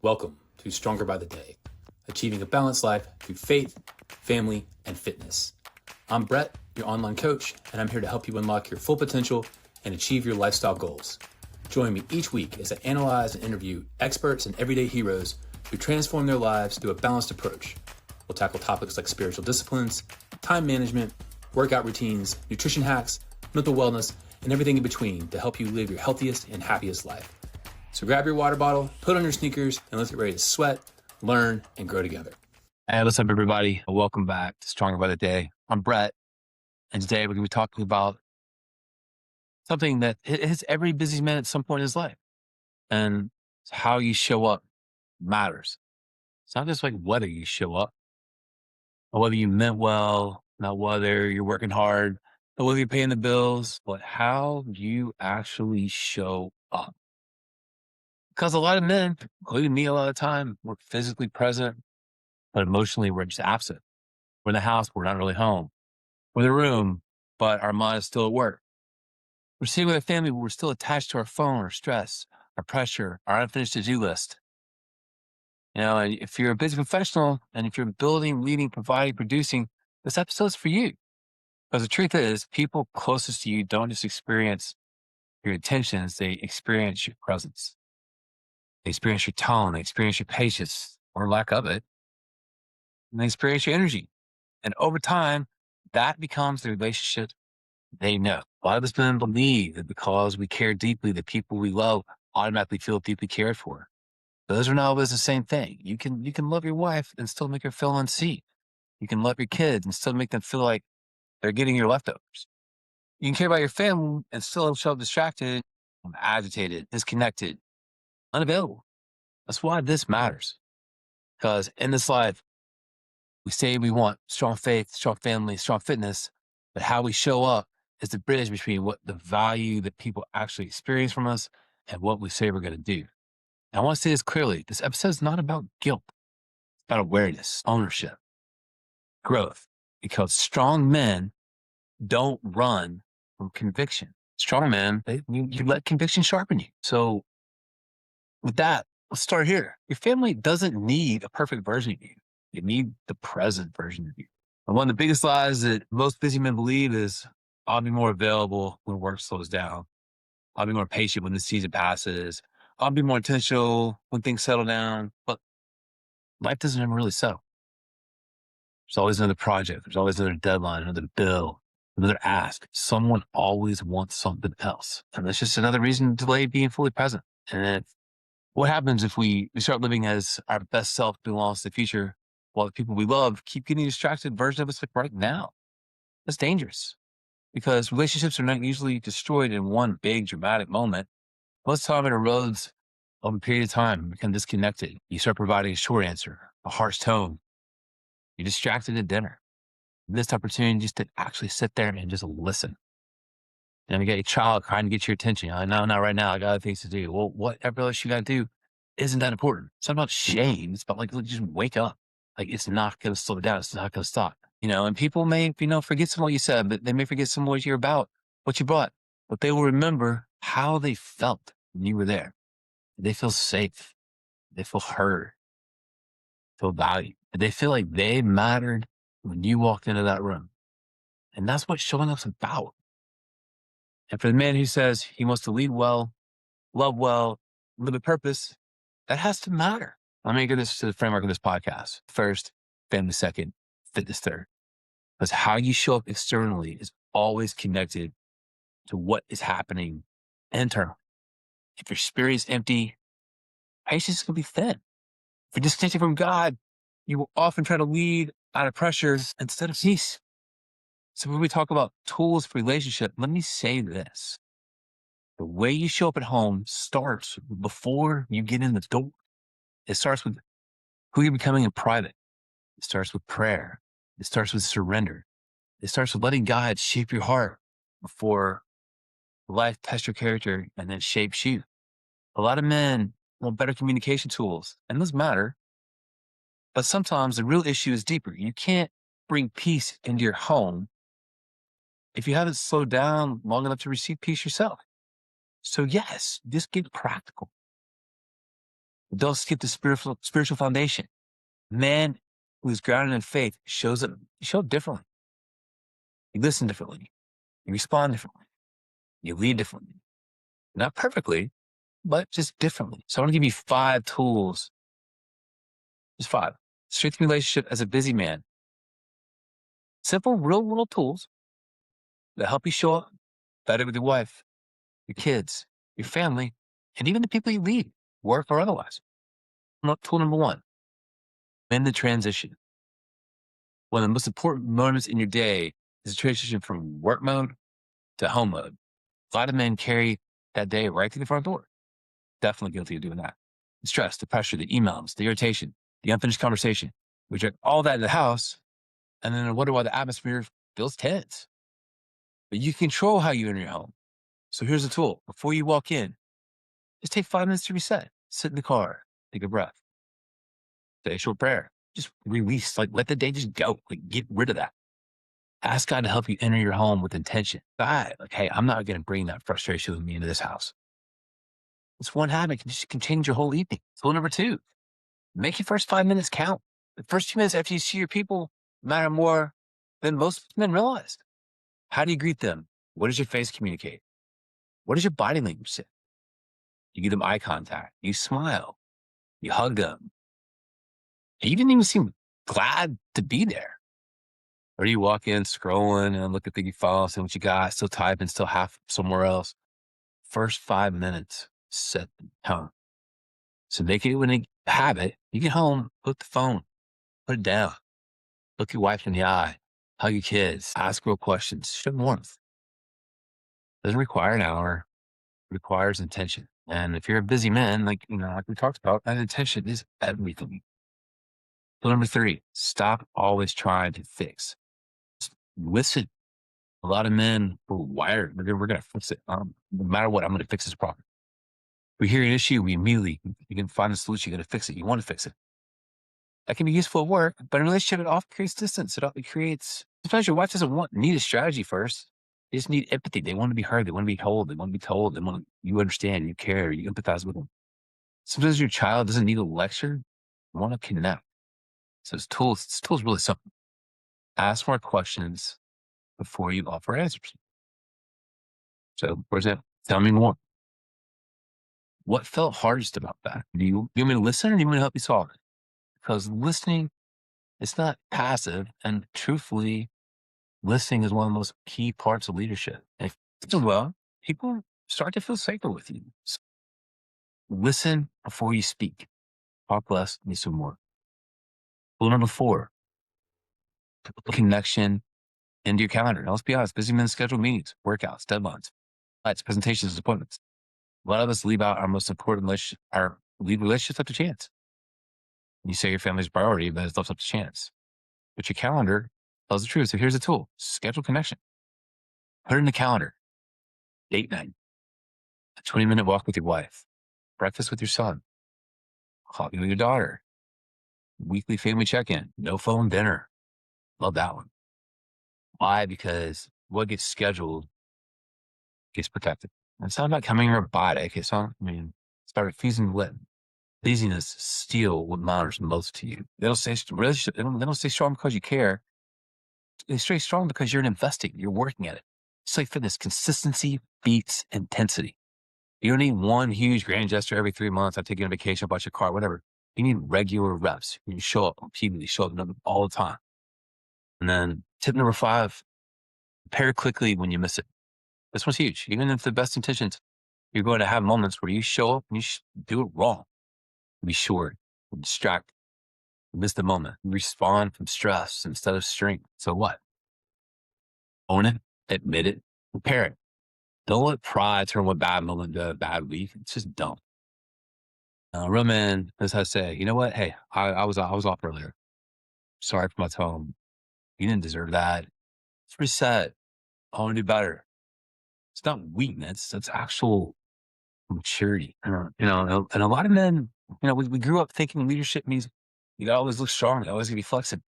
Welcome to Stronger by the Day, achieving a balanced life through faith, family, and fitness. I'm Brett, your online coach, and I'm here to help you unlock your full potential and achieve your lifestyle goals. Join me each week as I analyze and interview experts and everyday heroes who transform their lives through a balanced approach. We'll tackle topics like spiritual disciplines, time management, workout routines, nutrition hacks, mental wellness, and everything in between to help you live your healthiest and happiest life. So grab your water bottle, put on your sneakers, and let's get ready to sweat, learn, and grow together. Hey, what's up, everybody? Welcome back to Stronger by the Day. I'm Brett, and today we're going to be talking about something that hits every busy man at some point in his life. And how you show up matters. It's not just like whether you show up, or whether you meant well, not whether you're working hard, or whether you're paying the bills, but how you actually show up. Because a lot of men, including me a lot of the time, we're physically present, but emotionally we're just absent. We're in the house, we're not really home. We're in the room, but our mind is still at work. We're sitting with our family, but we're still attached to our phone, our stress, our pressure, our unfinished to-do list. You know, and if you're a busy professional and if you're building, leading, providing, producing, this episode's for you. Because the truth is, people closest to you don't just experience your intentions, they experience your presence. They experience your tone, they experience your patience or lack of it, and they experience your energy. And over time, that becomes the relationship they know. A lot of us men believe that because we care deeply, the people we love automatically feel deeply cared for. Those are not always the same thing. You can love your wife and still make her feel unseen. You can love your kids and still make them feel like they're getting your leftovers. You can care about your family and still show up distracted, agitated, disconnected, unavailable. That's why this matters. Because in this life, we say we want strong faith, strong family, strong fitness, but how we show up is the bridge between what the value that people actually experience from us and what we say we're going to do. And I want to say this clearly. This episode is not about guilt. It's about awareness, ownership, growth, because strong men don't run from conviction. Strong men, you let conviction sharpen you. So with that, let's start here. Your family doesn't need a perfect version of you. They need the present version of you. And one of the biggest lies that most busy men believe is, I'll be more available when work slows down. I'll be more patient when the season passes. I'll be more intentional when things settle down. But life doesn't ever really settle. There's always another project. There's always another deadline, another bill, another ask. Someone always wants something else. And that's just another reason to delay being fully present. And what happens if we start living as our best self belongs to the future while the people we love keep getting distracted version of us like right now? That's dangerous because relationships are not usually destroyed in one big dramatic moment. Most of the time it erodes over a period of time, become disconnected. You start providing a short answer, a harsh tone. You're distracted at dinner. Missed opportunity just to actually sit there and just listen. And you got your child trying to get your attention. I know, not right now. I got other things to do. Well, whatever else you got to do isn't that important. It's not about shame. It's about like, just wake up. Like it's not going to slow down. It's not going to stop. You know, and people may, forget some of what you said, but they may forget some of what you're about, what you brought, but they will remember how they felt when you were there. They feel safe. They feel heard, feel valued. They feel like they mattered when you walked into that room. And that's what showing up's about. And for the man who says he wants to lead well, love well, live with purpose, that has to matter. Let me get this to the framework of this podcast. First, family second, fitness third. Because how you show up externally is always connected to what is happening internally. If your spirit is empty, patience can be thin. If you're disconnected from God, you will often try to lead out of pressure instead of peace. So when we talk about tools for relationship, let me say this. The way you show up at home starts before you get in the door. It starts with who you're becoming in private. It starts with prayer. It starts with surrender. It starts with letting God shape your heart before life tests your character and then shapes you. A lot of men want better communication tools, and those matter. But sometimes the real issue is deeper. You can't bring peace into your home if you haven't slowed down long enough to receive peace yourself. So yes, just get practical. But don't skip the spiritual foundation. Man who is grounded in faith show up differently. You listen differently. You respond differently. You lead differently. Not perfectly, but just differently. So I want to give you 5 tools. Just 5. Strengthen relationship as a busy man. Simple, real little tools that help you show up better with your wife, your kids, your family, and even the people you lead, work or otherwise. Tool number 1, in the transition. One of the most important moments in your day is the transition from work mode to home mode. A lot of men carry that day right through the front door. Definitely guilty of doing that. The stress, the pressure, the emails, the irritation, the unfinished conversation. We check all that in the house, and then I wonder why the atmosphere feels tense. But you control how you enter your home. So here's a tool. Before you walk in, just take 5 minutes to reset. Sit in the car, take a breath, say a short prayer. Just release, let the day just go. Get rid of that. Ask God to help you enter your home with intention. God, hey, I'm not going to bring that frustration with me into this house. It's one habit can change your whole evening. Tool number 2, make your first 5 minutes count. The first 2 minutes after you see your people matter more than most men realize. How do you greet them? What does your face communicate? What does your body language say? You give them eye contact. You smile. You hug them. You even seem glad to be there. Or do you walk in scrolling and look at the files, see what you got, still typing, still half somewhere else? First 5 minutes, set the tone. So make it a habit. You get home, put the phone, put it down. Look your wife in the eye, hug your kids, ask real questions, show warmth. Doesn't require an hour, it requires intention. And if you're a busy man, like we talked about, that intention is everything. So number 3, stop always trying to fix. Just listen. A lot of men are wired. We're going to fix it. No matter what, I'm going to fix this problem. We hear an issue, you can find a solution. You're going to fix it. You want to fix it. That can be useful at work, but in a relationship, it often creates distance. Sometimes your wife doesn't need a strategy first. They just need empathy. They want to be heard. They want to be told. They want to be told. You understand, you care, you empathize with them. Sometimes your child doesn't need a lecture. You want to connect. So this tool is really simple. Ask more questions before you offer answers. So, for example, tell me more. What felt hardest about that? Do you want me to listen, or do you want me to help you solve it? Because listening, it's not passive. And truthfully, listening is one of the most key parts of leadership. And if you do well, people start to feel safer with you. So listen before you speak. Talk less, listen more. Rule number 4, put connection into your calendar. Now, let's be honest, busy men schedule meetings, workouts, deadlines, flights, presentations, appointments. A lot of us leave out our most important our lead relationships up to chance. You say your family's priority, but it's left up to chance. But your calendar tells the truth. So here's a tool. Schedule connection. Put it in the calendar. Date night. A 20-minute walk with your wife. Breakfast with your son. Coffee with your daughter. Weekly family check-in. No phone dinner. Love that one. Why? Because what gets scheduled gets protected. And it's not about coming robotic. It's about refusing to let laziness steal what matters most to you. They don't stay strong because you care. They stay strong because you're investing. You're working at it. It's like fitness. Consistency beats intensity. You don't need one huge grand gesture every 3 months. I take you on vacation, I bought your car, whatever. You need regular reps. You show up repeatedly, show up all the time. And then tip number 5, repair quickly when you miss it. This one's huge. Even if the best intentions, you're going to have moments where you show up and you do it wrong. Be short, distract, miss the moment, respond from stress instead of strength. So what? Own it, admit it, repair it. Don't let pride turn one bad moment into a bad week. It's just dumb. Real man knows how to say, you know what? Hey, I was off earlier. Sorry for my tone. You didn't deserve that. It's reset. I want to do better. It's not weakness. That's actual maturity. And a lot of men, we grew up thinking leadership means you got to always look strong. You always got to be flexible.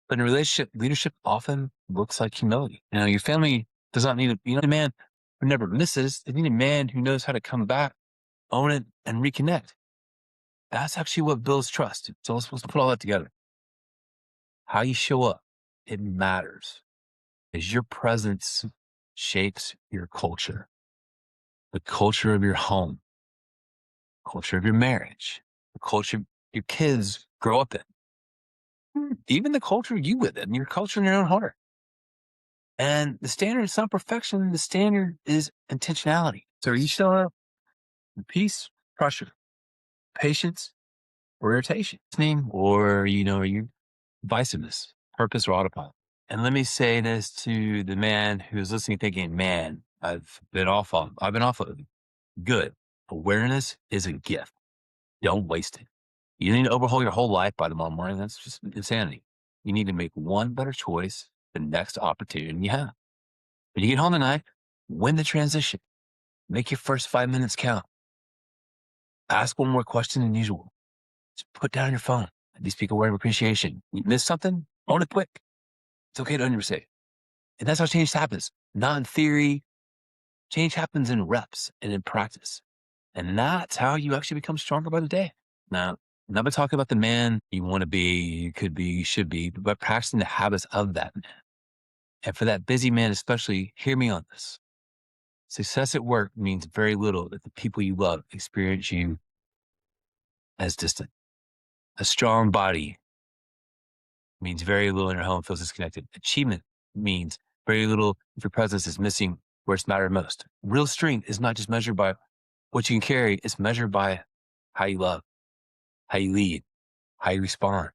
But in a relationship, leadership often looks like humility. Your family does not need a man who never misses. They need a man who knows how to come back, own it, and reconnect. That's actually what builds trust. So let's put all that together. How you show up, it matters. As your presence shapes your culture, the culture of your home, culture of your marriage, the culture your kids grow up in, even the culture you live in, your culture in your own heart. And the standard is not perfection. The standard is intentionality. So are you showing up with peace, pressure, patience, or irritation, or, your divisiveness, purpose, or autopilot? And let me say this to the man who's listening, thinking, man, I've been off of it. Good. Awareness is a gift. Don't waste it. You need to overhaul your whole life by tomorrow morning. That's just insanity. You need to make one better choice the next opportunity you have. When you get home tonight, win the transition. Make your first 5 minutes count. Ask one more question than usual. Just put down your phone. These people word of appreciation. You miss something? Own it quick. It's okay to own your mistake. And that's how change happens. Not in theory. Change happens in reps and in practice. And that's how you actually become stronger by the day. Now, I'm not talking about the man you want to be, you could be, you should be, but practicing the habits of that man. And for that busy man, especially, hear me on this. Success at work means very little if the people you love experience you as distant. A strong body means very little in your home feels disconnected. Achievement means very little if your presence is missing where it's mattered most. Real strength is not just measured by what you can carry, it's measured by how you love, how you lead, how you respond,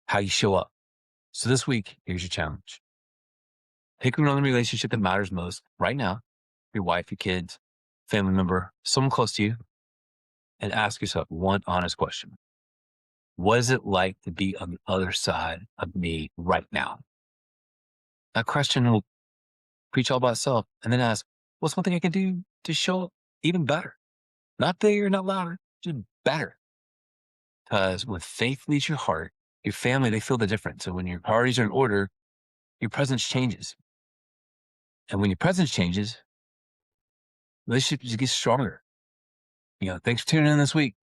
how you show up. So this week, here's your challenge. Pick another relationship that matters most right now, your wife, your kids, family member, someone close to you, and ask yourself one honest question. What is it like to be on the other side of me right now? That question will preach all about itself, and then ask, what's one thing I can do to show up even better? Not bigger, not louder, just better. Because when faith leads your heart, your family, they feel the difference. So when your priorities are in order, your presence changes. And when your presence changes, relationships get stronger. Thanks for tuning in this week.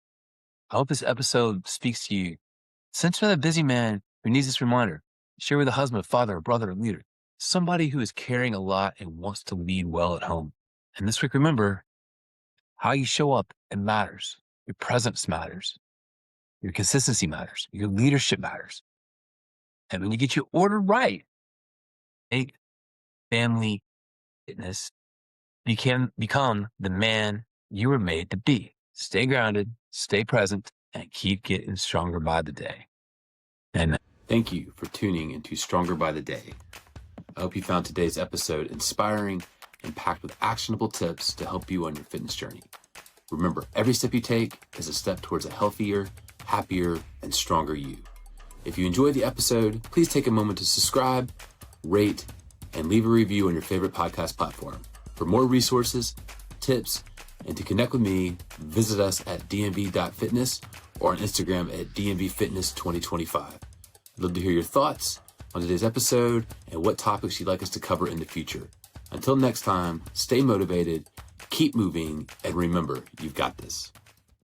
I hope this episode speaks to you. Since you're that busy man who needs this reminder, share with a husband, father, brother, or leader, somebody who is carrying a lot and wants to lead well at home. And this week, remember, how you show up, it matters. Your presence matters. Your consistency matters. Your leadership matters. And when you get your order right, make family fitness, you can become the man you were made to be. Stay grounded, stay present, and keep getting stronger by the day. And Thank you for tuning into Stronger by the Day. I hope you found today's episode inspiring and packed with actionable tips to help you on your fitness journey. Remember, every step you take is a step towards a healthier, happier, and stronger you. If you enjoyed the episode, please take a moment to subscribe, rate, and leave a review on your favorite podcast platform. For more resources, tips, and to connect with me, visit us at dmv.fitness or on Instagram at dmvfitness2025. I'd love to hear your thoughts on today's episode and what topics you'd like us to cover in the future. Until next time, stay motivated, keep moving, and remember, you've got this.